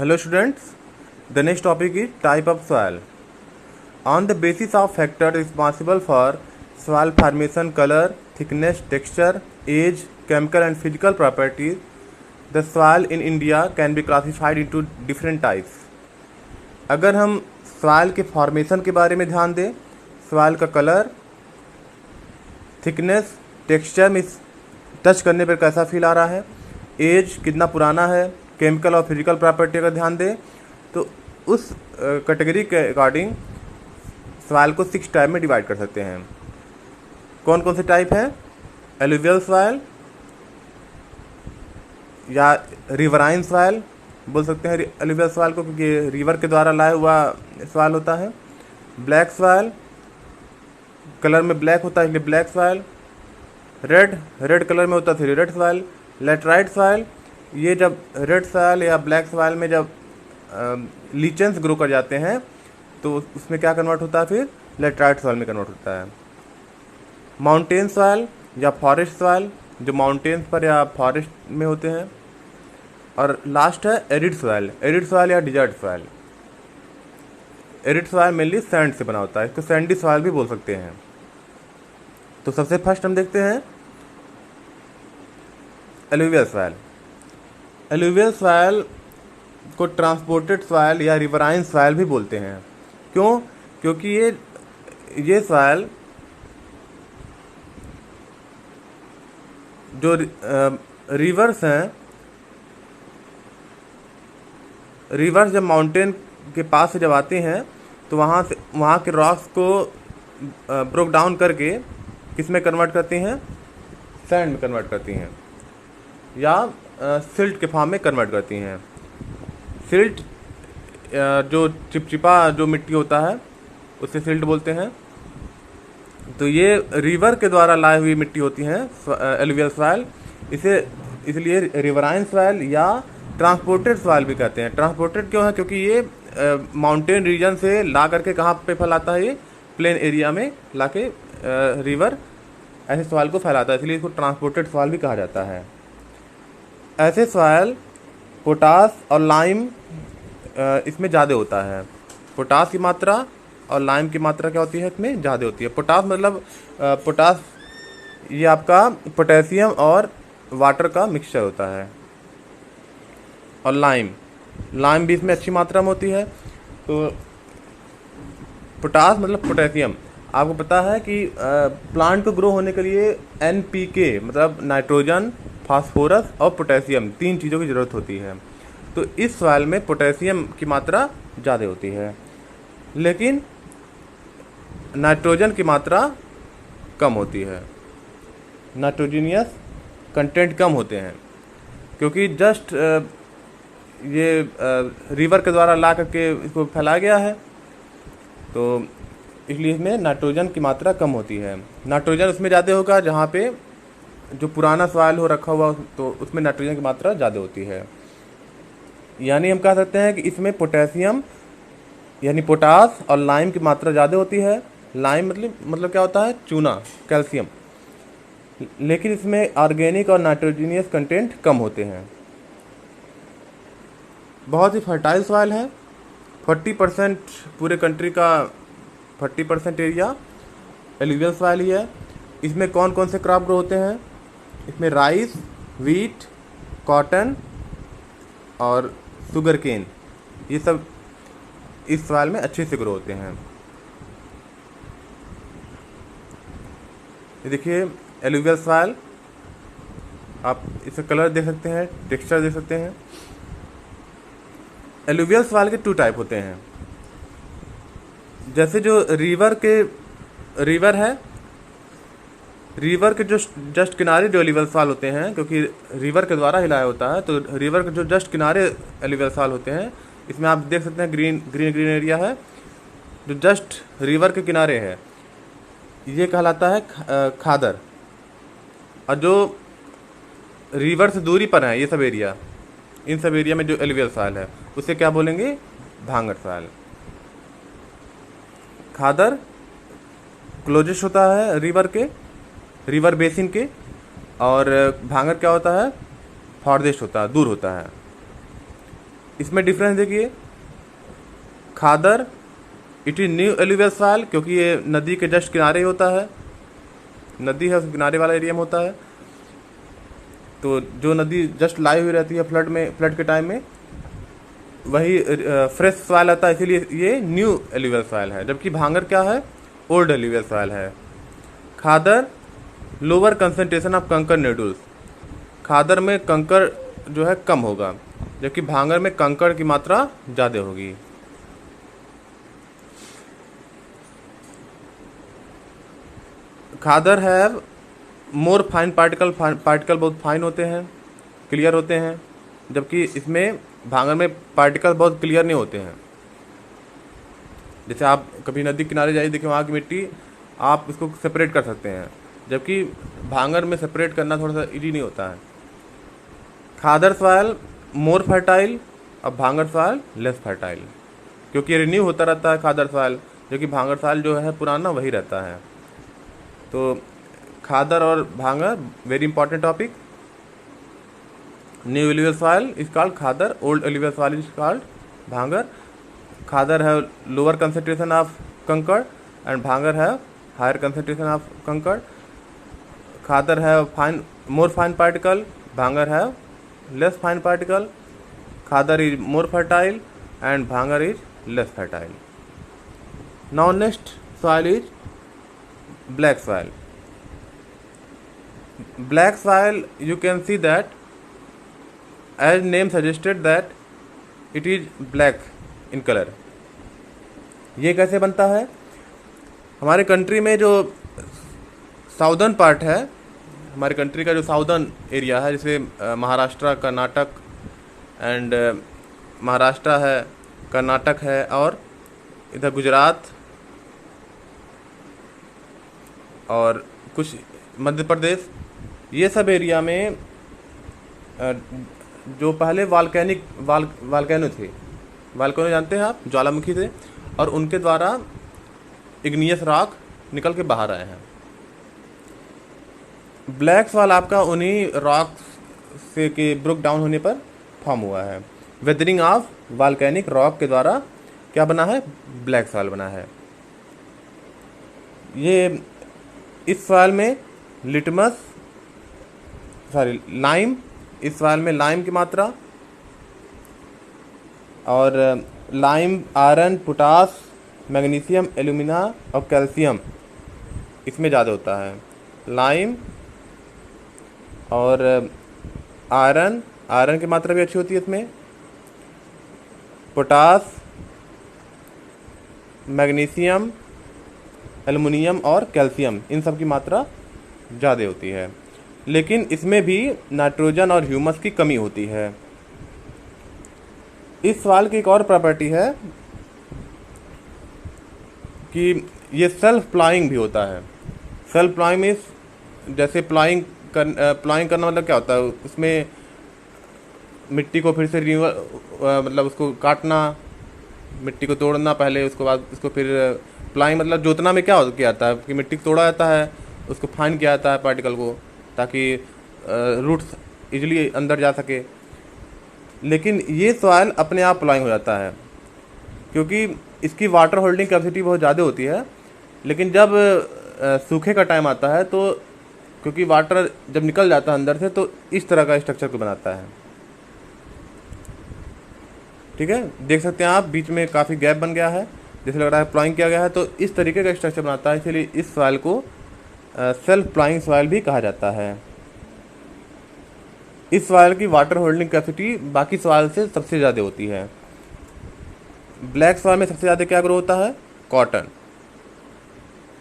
Hello students, the next topic is type of soil. On the basis of factors responsible for soil formation, color, thickness, texture, age, chemical and physical properties, the soil in India can be classified into different types. अगर हम soil के formation के बारे में ध्यान दें, soil का color, thickness, texture में टच करने पर कैसा फील आ रहा है, एज कितना पुराना है, केमिकल और फिजिकल प्रॉपर्टी अगर ध्यान दें तो उस कैटेगरी के अकॉर्डिंग सॉइल को 6 टाइप में डिवाइड कर सकते हैं। कौन कौन से टाइप हैं? एलुवियल सॉइल या रिवराइन सॉइल बोल सकते हैं एलुवियल सॉइल को, क्योंकि रिवर के द्वारा लाया हुआ सॉइल होता है। ब्लैक सॉइल, कलर में ब्लैक होता है इसलिए ब्लैक सॉइल। रेड कलर में होता है फिर रेड सॉइल। लेटराइट सॉइल, ये जब रेड सॉइल या ब्लैक सॉइल में जब लीचेंस ग्रो कर जाते हैं तो उसमें क्या कन्वर्ट होता है, फिर लेटराइट सॉइल में कन्वर्ट होता है। माउंटेन सॉइल या फॉरेस्ट सॉइल, जो माउंटेन्स पर या फॉरेस्ट में होते हैं। और लास्ट है एरिड सॉइल या desert soil. Arid soil mainly sand से बना होता है, इसको सैंडी सॉइल भी बोल सकते हैं। तो सबसे फर्स्ट हम देखते हैं एलुवियल सॉइल। एलुवियल सॉइल को ट्रांसपोर्टेड सॉइल या रिवराइन सॉइल भी बोलते हैं। क्यों? क्योंकि ये सॉइल जो रिवर्स हैं, रिवर्स जब माउंटेन के पास से जब आते हैं तो वहाँ के रॉक्स को ब्रोक डाउन करके किस में कन्वर्ट करती हैं? सैंड में कन्वर्ट करती हैं या सिल्ट के फॉर्म में कन्वर्ट करती हैं। सिल्ट जो चिपचिपा जो मिट्टी होता है उसे सिल्ट बोलते हैं। तो ये रिवर के द्वारा लाई हुई मिट्टी होती हैं एलुवियल सॉइल, इसलिए रिवराइन सॉइल या ट्रांसपोर्टेड सॉइल भी कहते हैं। ट्रांसपोर्टेड क्यों है? क्योंकि ये माउंटेन रीजन से ला करके कहाँ पे फैलाता है? ये प्लेन एरिया में ला के रिवर ऐसे सॉइल को फैलाता है, इसलिए इसको ट्रांसपोर्टेड सॉइल भी कहा जाता है। ऐसे सॉइल पोटास और लाइम इसमें ज़्यादा होता है। पोटास की मात्रा और लाइम की मात्रा क्या होती है? इसमें ज़्यादा होती है। पोटास मतलब पोटास ये आपका पोटेशियम और वाटर का मिक्सचर होता है। और लाइम भी इसमें अच्छी मात्रा में होती है। तो पोटास मतलब पोटेशियम। आपको पता है कि प्लांट को ग्रो होने के लिए NPK मतलब नाइट्रोजन, फास्फोरस और पोटेशियम 3 चीज़ों की ज़रूरत होती है। तो इस सॉइल में पोटेशियम की मात्रा ज़्यादा होती है, लेकिन नाइट्रोजन की मात्रा कम होती है। नाइट्रोजीनियस कंटेंट कम होते हैं, क्योंकि जस्ट ये रिवर के द्वारा ला करके इसको फैलाया गया है, तो इसलिए इसमें नाइट्रोजन की मात्रा कम होती है। नाइट्रोजन उसमें ज़्यादा होगा जहाँ पे जो पुराना सॉइल हो रखा हुआ, तो उसमें नाइट्रोजन की मात्रा ज़्यादा होती है। यानी हम कह सकते हैं कि इसमें पोटेशियम यानी पोटास और लाइम की मात्रा ज़्यादा होती है। लाइम मतलब क्या होता है? चूना, कैल्शियम। लेकिन इसमें ऑर्गेनिक और नाइट्रोजीनियस कंटेंट कम होते हैं। बहुत ही फर्टाइल सॉइल है। 40% पूरे कंट्री का 40% एरिया एलुवियल सॉइल ही है। इसमें कौन कौन से क्रॉप ग्रो होते हैं? इसमें राइस, वीट, कॉटन और शुगर केन, ये सब इस सॉइल में अच्छे से ग्रो होते हैं। ये देखिए एलुवियल सॉइल, आप इसका कलर देख सकते हैं, टेक्सचर देख सकते हैं। एलुवियल सॉइल के 2 टाइप होते हैं। जैसे जो रिवर है, रिवर के जो जस्ट किनारे जो एलुवियल सॉइल होते हैं, क्योंकि रिवर के द्वारा हिलाया होता है, तो रिवर के जो जस्ट किनारे एलुवियल सॉइल होते हैं, इसमें आप देख सकते हैं ग्रीन एरिया है जो जस्ट रिवर के किनारे है, ये कहलाता है खादर। और जो रिवर से दूरी पर है ये सब एरिया, इन सब एरिया में जो एलुवियल सॉइल है उसे क्या बोलेंगे? भांगर सॉइल। खादर क्लोजेस्ट होता है रिवर बेसिन के, और भांगर क्या होता है? फॉरदेस्ट होता है, दूर होता है। इसमें डिफरेंस देखिए, khadar it is new alluvial soil, क्योंकि ये नदी के जस्ट किनारे होता है, नदी है उस किनारे वाला एरिया में होता है, तो जो नदी जस्ट लाई हुई रहती है फ्लड के टाइम में, वही फ्रेश सॉइल आता है, इसीलिए ये न्यू एलुवियल सॉइल है। जबकि भांगर क्या है, ओल्ड एलुवियल सॉइल है। खादर लोअर कंसंट्रेशन ऑफ कंकर नोडुल्स, खादर में कंकर जो है कम होगा, जबकि भांगर में कंकड़ की मात्रा ज़्यादा होगी। Khadar have more fine particle, particle बहुत फाइन होते हैं, क्लियर होते हैं, जबकि इसमें भांगर में पार्टिकल बहुत क्लियर नहीं होते हैं। जैसे आप कभी नदी किनारे जाइए, देखिए वहाँ की मिट्टी आप इसको सेपरेट कर सकते हैं, जबकि भांगर में सेपरेट करना थोड़ा सा इजी नहीं होता है। खादर सॉइल मोर फर्टाइल और भांगर सॉइल लेस फर्टाइल, क्योंकि रिन्यू होता रहता है खादर सॉइल, जो कि भांगर सॉइल जो है पुराना वही रहता है। तो खादर और bhangar very important topic. New alluvial soil is called khadar, old alluvial soil is called bhangar. Khadar have lower concentration of kankar and bhangar have higher concentration of kankar. Khadar have fine more fine particle, bhangar have less fine particle. Khadar is more fertile and bhangar is less fertile. Now next soil is black soil. Black soil, you can see that as name suggested that it is black in color. ये कैसे बनता है? हमारे country में जो southern part है, हमारे country का जो साउदर्न एरिया है, जैसे महाराष्ट्र, कर्नाटक एंड महाराष्ट्र है, कर्नाटक है, और इधर गुजरात और कुछ मध्य प्रदेश, ये सब एरिया में जो पहले वाल्केनो थे, वाल्केनो जानते हैं आप, ज्वालामुखी थे, और उनके द्वारा इग्नियस रॉक निकल के बाहर आए हैं। ब्लैक सॉइल आपका उन्हीं रॉक से के ब्रोक डाउन होने पर फॉर्म हुआ है। वेदरिंग ऑफ वाल्केनिक रॉक के द्वारा क्या बना है, ब्लैक सॉइल बना है। ये इस सॉइल में लाइम, इस सॉइल में लाइम की मात्रा, और lime, iron, potash, magnesium, alumina और कैल्शियम इसमें ज़्यादा होता है। लाइम और आयरन की मात्रा भी अच्छी होती है इसमें। पोटास, मैग्नीशियम, एल्युमिनियम और कैल्शियम, इन सब की मात्रा ज़्यादा होती है। लेकिन इसमें भी नाइट्रोजन और ह्यूमस की कमी होती है। इस सॉइल की एक और प्रॉपर्टी है कि ये सेल्फ प्लाइंग भी होता है। सेल्फ प्लाइंग मीन्स, जैसे प्लाइंग करना मतलब क्या होता है, उसमें मिट्टी को फिर से मतलब उसको काटना, मिट्टी को तोड़ना पहले, उसके बाद उसको फिर प्लाइंग मतलब जोतना में क्या किया जाता है कि मिट्टी को तोड़ा जाता है, उसको फाइन किया जाता है पार्टिकल को, ताकि रूट्स इजीली अंदर जा सके। लेकिन ये सॉइल अपने आप प्लाइंग हो जाता है, क्योंकि इसकी वाटर होल्डिंग कैपेसिटी बहुत ज़्यादा होती है। लेकिन जब सूखे का टाइम आता है, तो क्योंकि वाटर जब निकल जाता है अंदर से, तो इस तरह का स्ट्रक्चर को बनाता है। ठीक है, देख सकते हैं आप, बीच में काफ़ी गैप बन गया है, जैसे लग रहा है प्लाइंग किया गया है, तो इस तरीके का स्ट्रक्चर बनाता है। इसलिए इस सॉइल को सेल्फ प्लाइंग सॉइल भी कहा जाता है। इस सॉइल की वाटर होल्डिंग कैपेसिटी बाकी सॉइल से सबसे ज़्यादा होती है। ब्लैक सॉइल में सबसे ज़्यादा क्या ग्रो होता है, कॉटन।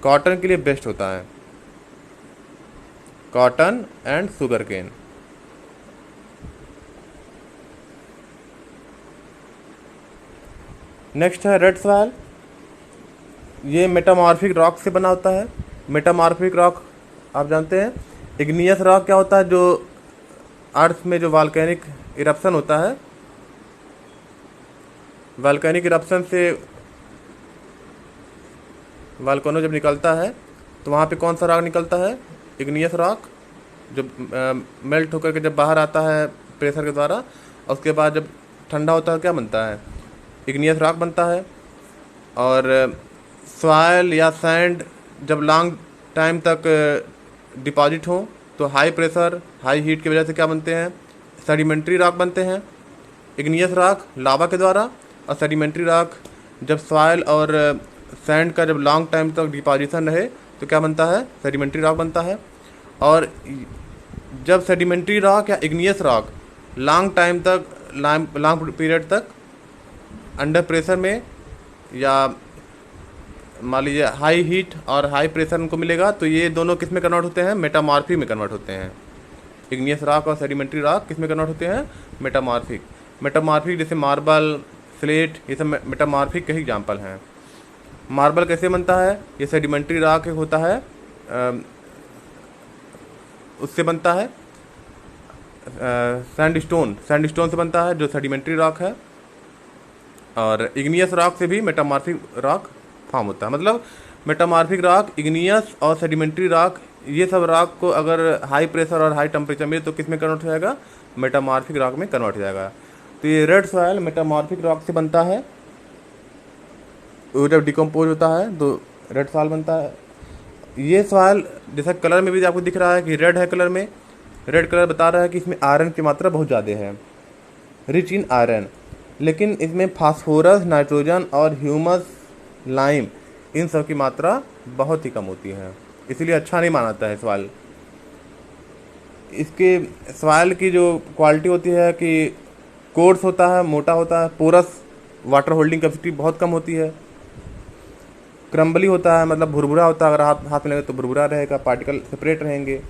कॉटन के लिए बेस्ट होता है, cotton and sugar cane. Next है रेड सॉइल। ये मेटामॉर्फिक रॉक से बना होता है। मेटामॉर्फिक रॉक आप जानते हैं। इग्नियस रॉक क्या होता है, जो अर्थ में जो वॉल्केनिक इरप्शन होता है, वॉल्केनिक इरप्शन से वॉल्केनो जब निकलता है तो वहाँ पे कौन सा रॉक निकलता है, इग्नियस रॉक, जो मेल्ट होकर के जब बाहर आता है प्रेशर के द्वारा, और उसके बाद जब ठंडा होता है क्या बनता है, इग्नियस रॉक बनता है। और सॉयल या सैंड जब लॉन्ग टाइम तक डिपॉजिट हो तो हाई प्रेशर हाई हीट की वजह से क्या बनते हैं, सेडिमेंट्री रॉक बनते हैं। इग्नियस रॉक लावा के द्वारा, और सेडिमेंट्री रॉक जब सॉयल और सैंड का जब लॉन्ग टाइम तक डिपॉजिशन रहे तो क्या बनता है, सेडिमेंट्री रॉक बनता है। और जब सेडिमेंट्री रॉक या इग्नियस रॉक लॉन्ग टाइम तक, लॉन्ग पीरियड तक अंडर प्रेशर में या मान लीजिए हाई हीट और हाई प्रेशर उनको मिलेगा, तो ये दोनों किस में कन्वर्ट होते हैं, मेटामॉर्फिक में कन्वर्ट होते हैं। इग्नियस रॉक और सेडिमेंट्री रॉक किस में कन्वर्ट होते हैं, मेटामॉर्फिक। मेटामॉर्फिक जैसे मार्बल, स्लेट, ये सब मेटामॉर्फिक के ही एग्जाम्पल हैं। मार्बल कैसे बनता है, ये सेडिमेंट्री रॉक होता है, उससे बनता है। सैंडस्टोन से बनता है जो सेडिमेंट्री रॉक है। और इग्नियस रॉक से भी मेटामॉर्फिक रॉक फॉर्म होता है। मतलब मेटामॉर्फिक रॉक, इग्नियस और सेडिमेंट्री रॉक, ये सब रॉक को अगर हाई प्रेशर और हाई टेम्परेचर में तो किस में कन्वर्ट हो जाएगा, मेटामॉर्फिक रॉक में कन्वर्ट हो जाएगा। तो ये रेड सॉयल मेटामॉर्फिक रॉक से बनता है, वो जब डिकम्पोज होता है तो रेड सॉयल बनता है। ये सॉयल जैसा कलर में भी आपको दिख रहा है कि रेड है कलर में, रेड कलर बता रहा है कि इसमें आयरन की मात्रा बहुत ज़्यादा है, रिच इन आयरन। लेकिन इसमें फास्फोरस, नाइट्रोजन और ह्यूमस, लाइम, इन सब की मात्रा बहुत ही कम होती है, इसीलिए अच्छा नहीं माना जाता है सॉयल। इसके सॉयल की जो क्वालिटी होती है कि कोर्स होता है, मोटा होता है, पोरस, वाटर होल्डिंग कैपेसिटी बहुत कम होती है, क्रम्बली होता है, मतलब भुरभुरा होता है, अगर हाथ में लगे तो भुरभुरा रहेगा, पार्टिकल सेपरेट रहेंगे।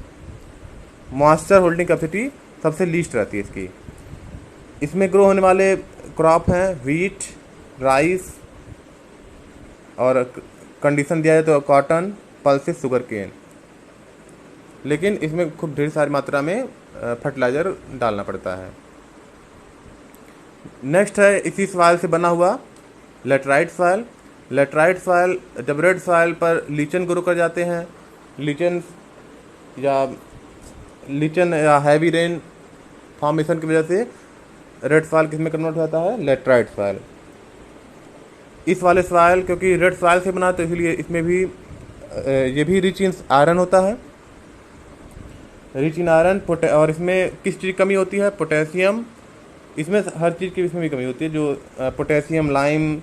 मॉइस्चर होल्डिंग कैपेसिटी सबसे लीस्ट रहती है इसकी। इसमें ग्रो होने वाले क्रॉप हैं व्हीट, राइस, और कंडीशन दिया जाए तो कॉटन, पल्सेस, शुगर केन। लेकिन इसमें खूब ढेर सारी मात्रा में फर्टिलाइज़र डालना पड़ता है। नेक्स्ट है इसी सॉइल से बना हुआ लेटराइट सॉइल। लेटराइट सॉइल जब रेड सॉइल पर लीचन ग्रो कर जाते हैं, लीचन या हैवी रेन फॉर्मेशन की वजह से रेड सॉइल किस में कन्वर्ट हो जाता है, लेटराइट सॉइल। इस वाले सॉइल क्योंकि रेड सॉइल से बना तो इसलिए इसमें भी ये भी रिच इन आयरन होता है, रिच इन आयरन। और इसमें किस चीज़ की कमी होती है, पोटेशियम। इसमें हर चीज़ की इसमें भी कमी होती है, जो पोटेशियम, लाइम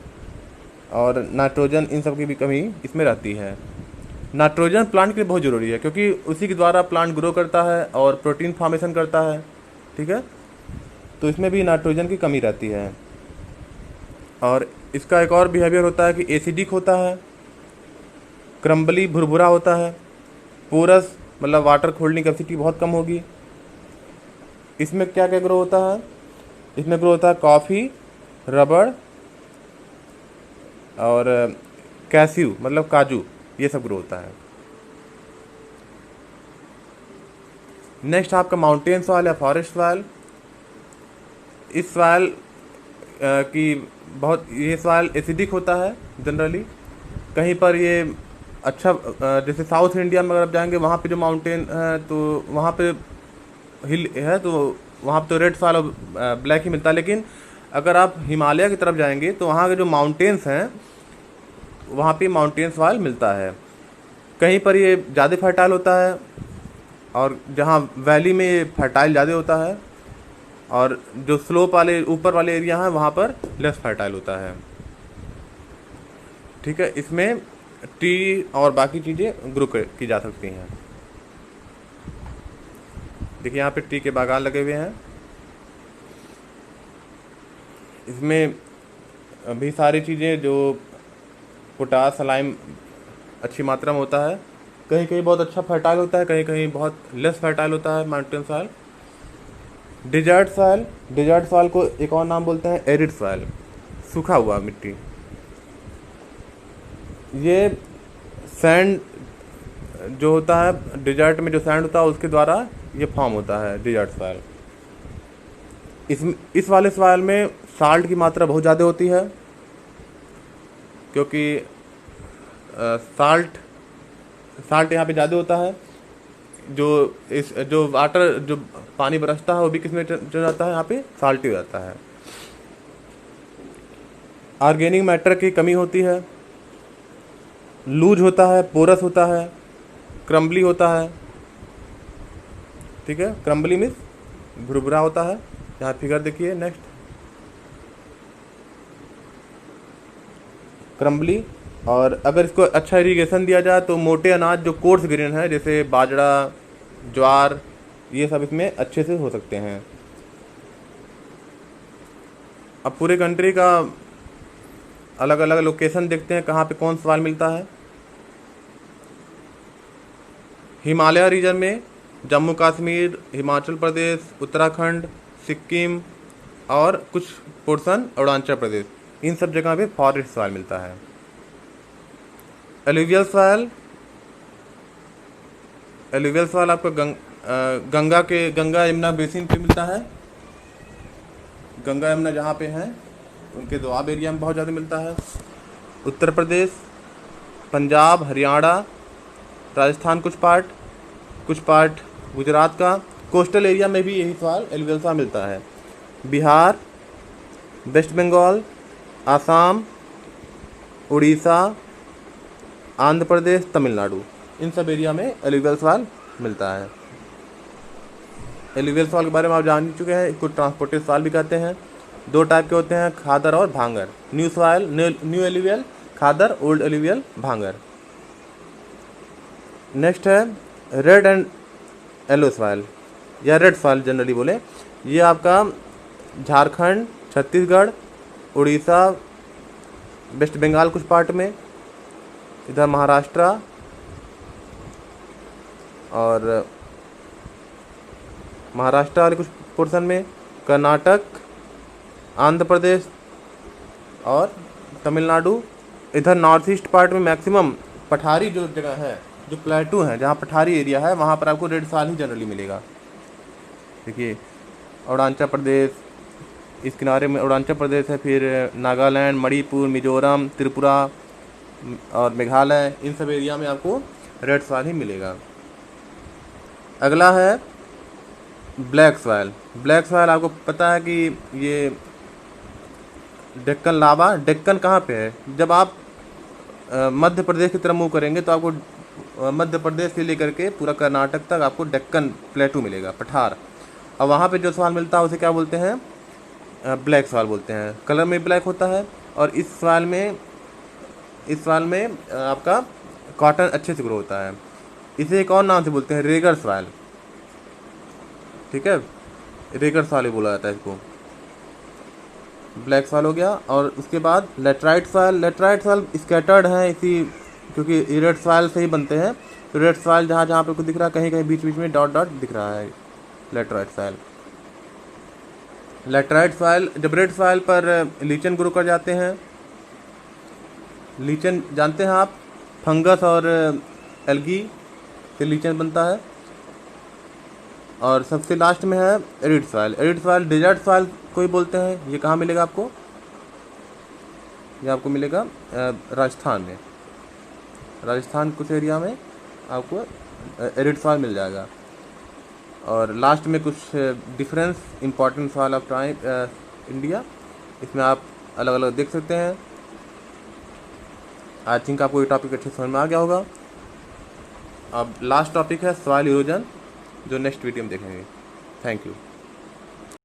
और नाइट्रोजन, इन सब की भी कमी इसमें रहती है। नाइट्रोजन प्लांट के लिए बहुत ज़रूरी है क्योंकि उसी के द्वारा प्लांट ग्रो करता है और प्रोटीन फॉर्मेशन करता है, ठीक है। तो इसमें भी नाइट्रोजन की कमी रहती है। और इसका एक और बिहेवियर होता है कि एसिडिक होता है, क्रम्बली, भुरभुरा होता है, पोरस, मतलब वाटर होल्डिंग कैपेसिटी बहुत कम होगी। इसमें क्या क्या ग्रो होता है, इसमें ग्रो होता है कॉफ़ी, रबड़ और कैस्यू, मतलब काजू, ये सब ग्रो होता है। नेक्स्ट आपका माउंटेन सॉइल या फॉरेस्ट सॉइल। इस सॉइल की ये सॉइल एसिडिक होता है जनरली। कहीं पर ये अच्छा, जैसे साउथ इंडिया में अगर आप जाएंगे वहाँ पे जो माउंटेन है तो वहाँ पे हिल है तो वहाँ पे तो रेड सॉइल और ब्लैक ही मिलता है। लेकिन अगर आप हिमालय की तरफ जाएंगे तो वहाँ के जो माउंटेन्स हैं वहाँ पे माउंटेन सॉइल मिलता है। कहीं पर ये ज़्यादा फर्टाइल होता है और जहाँ वैली में ये फर्टाइल ज़्यादा होता है, और जो स्लोप वाले ऊपर वाले एरिया हैं वहाँ पर लेस फर्टाइल होता है, ठीक है। इसमें टी और बाकी चीज़ें ग्रो की जा सकती हैं। देखिए यहाँ पे टी के बागान लगे हुए हैं। इसमें भी सारी चीज़ें जो पोटास, सलाइम अच्छी मात्रा में होता है। कहीं कहीं बहुत अच्छा फर्टाइल होता है, कहीं कहीं बहुत लेस फर्टाइल होता है माउंटेन सॉइल। डिजर्ट सॉइल को एक और नाम बोलते हैं एरिड सॉइल, सूखा हुआ मिट्टी। ये सैंड जो होता है, डिजर्ट में जो सैंड होता है उसके द्वारा ये फॉर्म होता है डिजर्ट सॉइल। इस वाले सॉइल में साल्ट की मात्रा बहुत ज़्यादा होती है क्योंकि साल्ट यहाँ पे ज़्यादा होता है। जो वाटर, जो पानी बरसता है वो भी किस में चल जाता है, यहाँ पे साल्टी हो जाता है। ऑर्गेनिक मैटर की कमी होती है, लूज होता है, पोरस होता है, क्रम्बली होता है। ठीक है, क्रम्बली मीन्स भुरभुरा होता है। यहाँ फिगर देखिए नेक्स्ट, क्रम्बली। और अगर इसको अच्छा इरिगेशन दिया जाए तो मोटे अनाज जो कोर्स ग्रेन है जैसे बाजरा, ज्वार, ये सब इसमें अच्छे से हो सकते हैं। अब पूरे कंट्री का अलग अलग लोकेशन देखते हैं कहाँ पे कौन सवाल मिलता है। हिमालय रीजन में जम्मू कश्मीर, हिमाचल प्रदेश, उत्तराखंड, सिक्किम और कुछ पोर्शन अरुणाचल प्रदेश, इन सब जगह पे फॉरेस्ट सॉइल मिलता है। एलुवियल सॉइल, एलुवियल सॉइल आपको गंगा यमुना बेसिन पे मिलता है। गंगा यमुना जहाँ पे हैं उनके दोआब एरिया में बहुत ज़्यादा मिलता है। उत्तर प्रदेश, पंजाब, हरियाणा, राजस्थान कुछ पार्ट गुजरात का कोस्टल एरिया में भी यही सॉइल एलुवियल सॉइल मिलता है। बिहार, वेस्ट बंगाल, आसाम, उड़ीसा, आंध्र प्रदेश, तमिलनाडु, इन सब एरिया में एलुवियल सॉइल मिलता है। एलुवियल सॉइल के बारे में आप जान चुके हैं। इसको ट्रांसपोर्टेड सॉइल भी कहते हैं। दो टाइप के होते हैं, खादर और भांगर। न्यू सॉइल, न्यू एलुवियल खादर, ओल्ड एलुवियल भांगर। नेक्स्ट है रेड एंड येलो सॉइल या रेड सॉइल जनरली बोले। ये आपका झारखंड, छत्तीसगढ़, उड़ीसा, वेस्ट बंगाल कुछ पार्ट में, इधर महाराष्ट्र और महाराष्ट्र वाले कुछ पोर्शन में, कर्नाटक, आंध्र प्रदेश और तमिलनाडु। इधर नॉर्थ ईस्ट पार्ट में मैक्सिमम पठारी जो जगह है, जो प्लेटू है, जहाँ पठारी एरिया है, वहाँ पर आपको रेड सॉइल ही जनरली मिलेगा। देखिए अरुणाचल प्रदेश, इस किनारे में अरुणाचल प्रदेश है, फिर नागालैंड, मणिपुर, मिजोरम, त्रिपुरा और मेघालय, इन सब एरिया में आपको रेड सॉइल ही मिलेगा। अगला है ब्लैक सॉइल। ब्लैक सॉइल आपको पता है कि ये डेक्कन लावा, डेक्कन कहाँ पे है? जब आप मध्य प्रदेश की तरफ मूव करेंगे तो आपको मध्य प्रदेश से लेकर के पूरा कर्नाटक तक आपको डेक्कन प्लेटू मिलेगा, पठार। और वहाँ पे जो सॉइल मिलता है उसे क्या बोलते हैं? ब्लैक सॉइल बोलते हैं। कलर में ब्लैक होता है। और इस सॉइल में आपका कॉटन अच्छे से ग्रो होता है। इसे एक और नाम से बोलते हैं रेगर सॉइल। ठीक है, रेगर सॉइल ही बोला जाता है इसको। ब्लैक सॉइल हो गया। और उसके बाद laterite soil. Laterite soil scattered है इसी, क्योंकि रेड सॉइल से ही बनते हैं। तो रेड सॉइल जहाँ जहाँ पे कुछ दिख रहा है, कहीं कहीं बीच बीच में डॉट डॉट दिख रहा है, लेटराइट सॉइल। लेटराइट सॉइल, जब रेड सॉइल पर लीचन ग्रो कर जाते हैं, लीचन जानते हैं आप, फंगस और एल्गी से लीचन बनता है। और सबसे लास्ट में है arid soil. Arid soil desert soil कोई बोलते हैं। ये कहाँ मिलेगा आपको? ये आपको मिलेगा राजस्थान में। राजस्थान कुछ एरिया में आपको एरिड सॉइल मिल जाएगा। और लास्ट में कुछ difference important soil of India, इसमें आप अलग अलग देख सकते हैं। आई थिंक आपको ये टॉपिक अच्छे समझ में आ गया होगा। अब लास्ट टॉपिक है सॉइल इरोजन, जो नेक्स्ट वीडियो में देखेंगे। Thank you.